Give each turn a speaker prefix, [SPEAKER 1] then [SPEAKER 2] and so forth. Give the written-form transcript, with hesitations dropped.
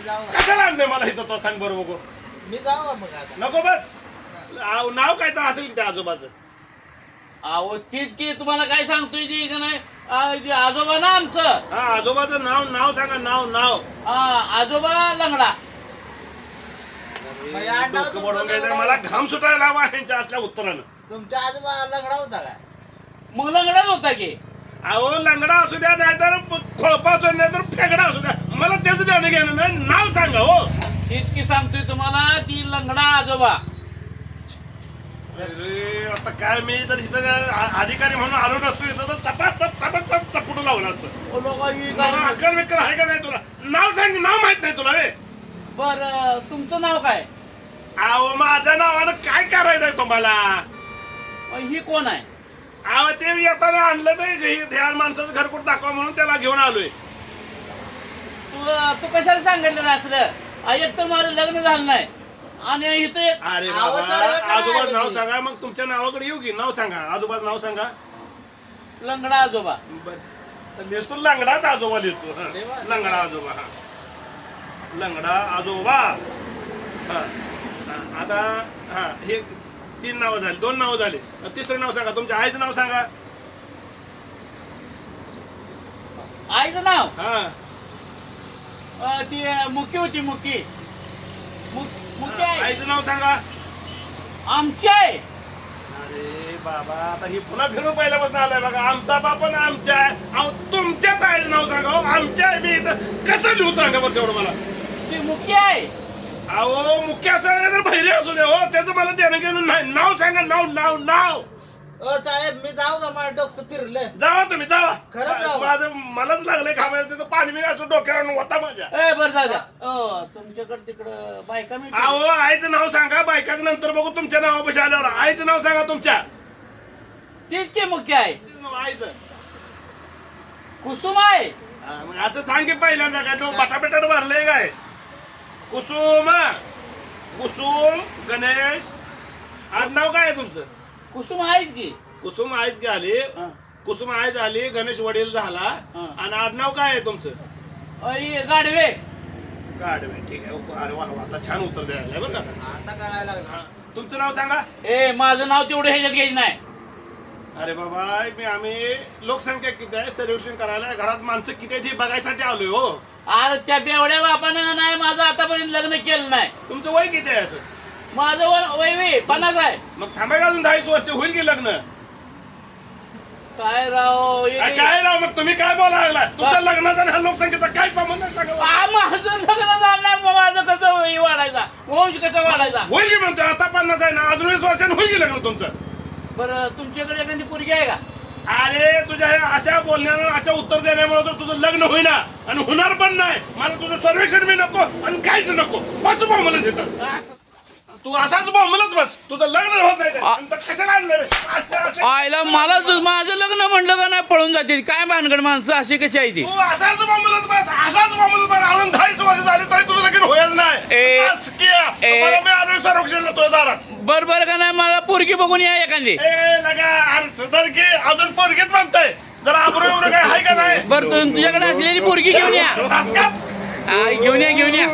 [SPEAKER 1] कशाला आणलंय मला इथं तो सांग बरोबर बघू.
[SPEAKER 2] मी जाऊ का मग आता?
[SPEAKER 1] नको बस. नाव काय तर असेल की त्या आजोबाचं.
[SPEAKER 3] अहो तीच की तुम्हाला काय सांगतोय ती का नाही ते आजोबा ना आमचं.
[SPEAKER 1] हा आजोबाचं नाव सांगा. नाव
[SPEAKER 3] आजोबा लंगडा.
[SPEAKER 2] मग या नाव
[SPEAKER 1] डोकं मोडून घ्यायचं. मला घाम सुटायला लावा यांच्या असल्या उत्तरानं.
[SPEAKER 2] तुमच्या आजोबा लंगडा होता काय?
[SPEAKER 3] मग लंगडाच होता की.
[SPEAKER 1] अहो लंगडा असू द्या नाहीतर खोळपा असू द्या नाहीतर फेगडा असू द्या. मला त्याचं द्यानं घ्यानं नाही. नाव सांगा हो.
[SPEAKER 3] तीच की सांगतोय तुम्हाला ती लंगडा आजोबा.
[SPEAKER 1] अरे आता काय मी तर इथं अधिकारी म्हणून आलो नसतो इथं तर चपाचप चपुटू लावलं असतं. अक्कल बिक्कल आहे का नाही तुला? नाव सांग. नाव माहित नाही तुला रे?
[SPEAKER 3] बर तुमचं नाव काय?
[SPEAKER 1] अहो माझ्या नावानं काय करायचंय तुम्हाला?
[SPEAKER 3] ही कोण आहे?
[SPEAKER 1] अहो ते येताना आणलं तर ध्यान माणसाचं घर कुठं दाखवा म्हणून त्याला घेऊन आलोय.
[SPEAKER 3] तू कशाला सांगितलं असलं? एक तर माझं लग्न झालं नाही आणि इथं एक.
[SPEAKER 1] अरे
[SPEAKER 2] अहो,
[SPEAKER 1] बाबा
[SPEAKER 2] सर्व काय
[SPEAKER 1] आजोबा
[SPEAKER 2] आलं
[SPEAKER 1] नाव
[SPEAKER 2] ते?
[SPEAKER 1] सांगा. मग तुमच्या नावाकडे येऊ की. नाव सांगा. आजोबाचं नाव सांगा.
[SPEAKER 3] लंगडा आजोबा.
[SPEAKER 1] लिहितो लंगडाच आजोबा लिहितो.
[SPEAKER 2] देवा.
[SPEAKER 1] लंगडा आजोबा. हा लंगडा आजोबा. हा आता हा हे 3 नावं झाली. 2 नावं झाली. तिसरं नाव सांगा. तुमच्या आईचं नाव सांगा.
[SPEAKER 3] आईचं नाव
[SPEAKER 1] हा
[SPEAKER 3] ती मुकी होती. मुकी आहे.
[SPEAKER 1] आईचं नाव सांगा.
[SPEAKER 3] आमची आहे.
[SPEAKER 1] अरे बाबा आता ही पुन्हा फिरून पहिल्यापासून आलाय बघा. आमचा बापा ना आमच्या आहे. अहो तुमच्याच आईचं नाव सांगा हो. आमच्या आहे. मी इथं कसं लिहू सांगा बरं तेवढं मला.
[SPEAKER 3] ती मुकी आहे.
[SPEAKER 1] अहो मुख्य असं तर बहिरे असू दे हो. त्याचं मला देणं घेणं नाही. नाव सांगा. नाव.
[SPEAKER 2] साहेब मी जाऊ का? माझं डोकं फिरलं.
[SPEAKER 1] जावा तुम्ही जावा.
[SPEAKER 2] खरंच जाऊ.
[SPEAKER 1] माझं मलाच लागलंय खामायला. त्याचं पाणी मी असं डोक्यावर होता माझ्या.
[SPEAKER 3] ए बरं जाऊ तुमच्याकडे तिकडं बायका मी.
[SPEAKER 1] अहो आईचं नाव सांगा. बायकाचं नंतर बघू तुमच्या नावापाशी आल्यावर. आईचं नाव सांगा तुमच्या.
[SPEAKER 3] तीच की मुख्य आहे.
[SPEAKER 1] आईचं
[SPEAKER 3] कुसुम आहे.
[SPEAKER 1] मग असं सांग की पहिल्यांदा काय तो बटाबेटाट भरलंय काय? कुसुम गणेश. आडनाव काय आहे तुमचं?
[SPEAKER 3] कुसुम आहेच की.
[SPEAKER 1] कुसुम आईच की आली. कुसुम आई झाली. गणेश वडील झाला. आणि आडनाव काय आहे तुमचं?
[SPEAKER 3] गाडवे.
[SPEAKER 1] गाडवे. ठीक आहे. अरे वा आता छान उत्तर द्यायला बरं का.
[SPEAKER 2] आता कळायला लागलं.
[SPEAKER 1] हा. तुमचं नाव सांगा.
[SPEAKER 3] माझं नाव तेवढं ह्याच्यात घ्यायचं नाही.
[SPEAKER 1] अरे बाबा आम्ही लोकसंख्या किती आहे सर्वेक्षण करायला घरात माणसं किती आहेत हे बघायसाठी आलोय हो.
[SPEAKER 3] अरे त्या बेवड्या बापानं नाही माझं आतापर्यंत लग्न केलं नाही.
[SPEAKER 1] तुमचं वय किती आहे असं?
[SPEAKER 3] माझं वय 50 आहे.
[SPEAKER 1] मग थांबाय अजून 10 वर्ष होईल की लग्न?
[SPEAKER 3] काय राव
[SPEAKER 1] काय राव मग तुम्ही काय बोलायला लागलाय? तुमच्या लग्नाचा आणि ह्या लोकसंख्येचा काय संबंध आहे सांगा?
[SPEAKER 3] माझं लग्न झालं नाही. माझं कसं वाढायचा वंश कसा वाढायचा?
[SPEAKER 1] होईल की म्हणतो आता 50 आहे ना. अजून 20 वर्षांनी होईल की लग्न तुमचं?
[SPEAKER 3] बरं तुमच्याकडे एखादी पोरगी आहे का?
[SPEAKER 1] अरे तुझ्या हे अशा बोलण्यानं अशा उत्तर देण्यामुळे तर तुझं लग्न होईना आणि होणार पण नाही. मला तुझं सर्वेक्षण मी नको आणि काहीच नको. बस बॉम्बलच येतं. तू असाच बॉम्बलच बस. तुझं लग्न होत नाही कशाला आणलं?
[SPEAKER 3] आईला मला माझं लग्न म्हणलं का नाही पळून जाते. काय भानगड माणसं अशी कशी आहे ती?
[SPEAKER 1] तू असाच बॉम्बलच बस. अजून 10 वर्ष झाली तरी तुझं लगीन होयच नाही. मी आलोय सर्वेक्षणला तुझ्या दारात.
[SPEAKER 3] बरं का नाही मला पोरगी बघून या एखादी.
[SPEAKER 1] अरे सुधर की अजून पोरगीच म्हणताय. जरा आबरू काय आहे का नाही?
[SPEAKER 3] बरं तुझ्याकडे असलेली पोरगी घेऊन या.
[SPEAKER 1] बस का?
[SPEAKER 3] घेऊन या.